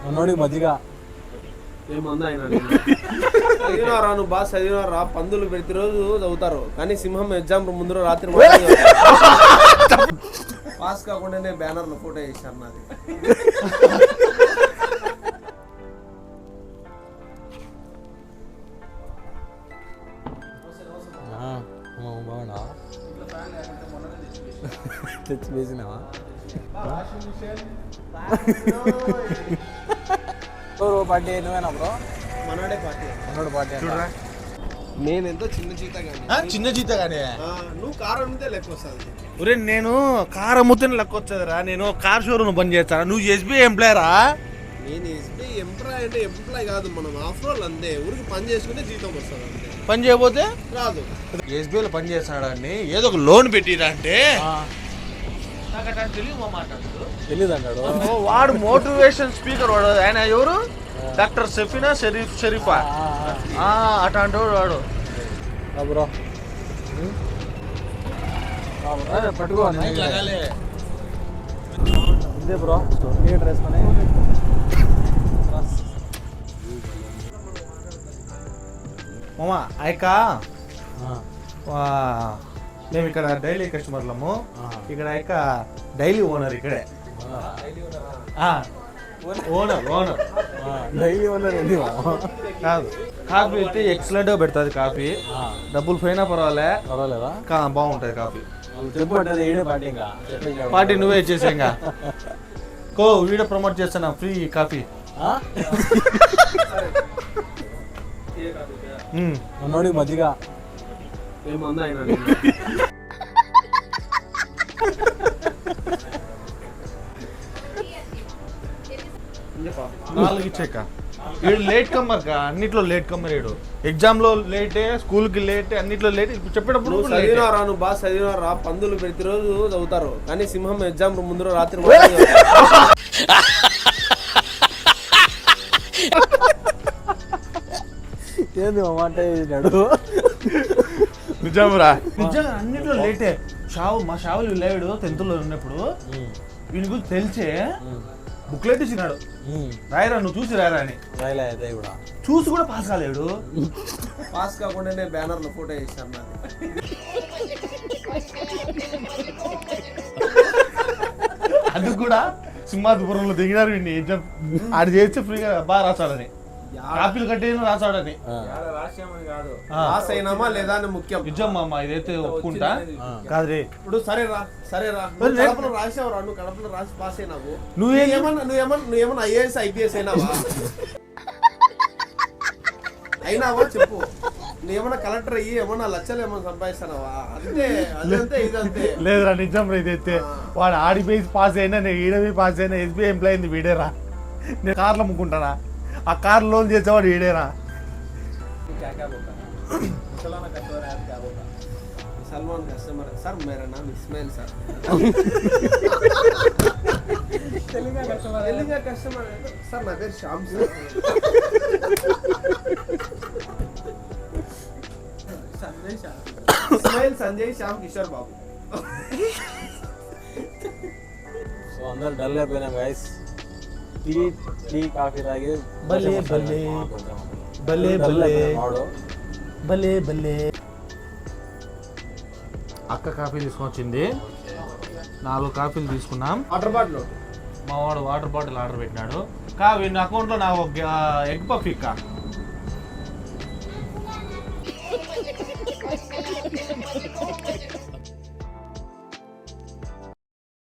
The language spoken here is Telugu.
మనోడి మజ్జిగ ఏముంది ఆయన చదివినారా నువ్వు బాగా చదివినారా పందులు ప్రతిరోజు చదువుతారు కానీ సింహం ఎగ్జామ్ ముందు రాత్రి పాస్ కాకుండానే బ్యానర్లో ఫోటో వేసారు నాది బాగున్నా తెచ్చి వేసినావా పార్టీ నువ్వేనా బ్రో మనోడే పార్టీ మనోడు పార్టీ నేనెంతో చిన్న జీత కానీ చిన్న జీత కానీ నువ్వు కారు అమ్మితే లెక్క వస్తుంది ఒరే నేను కార్ అమ్ముతున్న లెక్క వచ్చేదిరా నేను కార్ షోరూమ్ పని చేస్తాను నువ్వు ఎస్బీఐ ఎంప్లాయరా నేను ఎస్బీఐ ఎంప్లాయ్ అంటే ఎంప్లాయ్ కాదు మనం ఆఫ్ రోల్ అంతే ఊరికి పని చేసుకుంటే జీతం వస్తుంది అంతే పని చేయకపోతే రాదు ఎస్బీఐలో పని చేస్తాడు అని ఏదో ఒక లోన్ పెట్టిరా అంటే నాకు అట్లా తెలియదు మా మాట్లాడుతూ తెలీదు అన్నాడు వాడు మోటివేషన్ స్పీకర్ వాడు ఆయన ఎవరు డాక్టర్ షరీఫా షరీఫా అట్లాంటి వాడు బ్రో పట్టుకో ఇదే బ్రో లీటర్ వేసుకొని మామా ఆయక మేము ఇక్కడ డైలీ కస్టమర్లము ఇక్కడ ఆయక డైలీ ఓనర్ ఇక్కడే ఓనర్ డైలీ ఉన్నది కాదు కాఫీ అయితే ఎక్సలెంట్గా పెడుతుంది కాఫీ డబ్బులు పోయినా పర్వాలేదా బాగుంటుంది కాఫీ చెప్పండి ఈడే పార్టీ ఇంకా పార్టీ నువ్వే ఇచ్చేసా ఇంకా వీడియో ప్రమోట్ చేస్తాను ఫ్రీ కాఫీ మనోడి మజ్జిగ ఏముంది ఆయన నాలుగు ఇచ్చాక వీడు లేట్ కమ్మర్ అన్నిట్లో లేట్ కమ్మర్ వీడు ఎగ్జామ్ లో లేటే స్కూల్ కి లేట్ అన్నిట్లో లేట్ చెప్పేటప్పుడు నువ్వు చదివినారా నువ్వు బాగా చదివినారా పందులు ప్రతిరోజు చదువుతారు కానీ సింహం ఎగ్జామ్ ముందు రాత్రి ఏంది మా మాట నడు నిజంరా నిజంగా అన్నిట్లో లేటే మా షావులు లేడు 10th లో ఉన్నప్పుడు వీని గురించి తెలిసే బుక్లెట్ ఇచ్చినాడు రాయరా నువ్వు చూసి రాయరా అని రాయలే కూడా చూసి కూడా పాస్ కాలేడు పాస్ కాకుండానే బ్యానర్లో ఫోటో వేసారు నాది అది కూడా సింహాద్పురంలో దిగినారు వీడిని ఎగ్జామ్ ఆడు చేస్తే ఫ్రీగా బాగా రాసాడని కాపీలు కట్టేది రాసాడని పాస్ అయినామా లేదా అని ముఖ్యం నిజం అమ్మ ఇదైతే ఒప్పుకుంటా కాదు ఇప్పుడు సరేరా కడపలో రాసావురా నువ్వు కడపలో రాసి పాస్ అయినావు నువ్వేమన్నా ఐఏఎస్ ఐపీఎస్ అయినావా అయినావా చెప్పు నువ్వేమన్నా కలెక్టర్ అయ్యి ఏమన్నా లక్షలు ఏమన్నా సంపాదిస్తున్నావా అంతే అదంతే ఇదంతే లేదురా నిజం ఇదైతే వాడు ఆడిపోయి పాస్ అయినా నేను ఈడపోయి పాస్ అయినా ఎస్బీఐ ఎంప్లాయ్ అయింది వీడేరా నేను కార్లు అమ్ముకుంటానా ఆ కార్ లోన్ చేసేవాడు ఈడేరా సల్మాన్ కస్టమర్ సార్ మేరా నామ్ Ismail sir Telugu customer sir నా పేరు శ్యామ్ సార్ ఇస్మాయిల్ సంజయ్ శ్యామ్ కిషోర్ బాబు సో అందరు డల్ అయిపోయినాం గైస్ టీ కాఫీ తాగి భలే అక్క కాఫీ తీసుకొని వచ్చింది 4 కాఫీలు తీసుకున్నాం వాటర్ బాటిల్ మా వాడు వాటర్ బాటిల్ ఆర్డర్ పెట్టినాడు కావి నా అకౌంట్లో నాకు ఒక ఎగ్ పఫ్ ఇక్క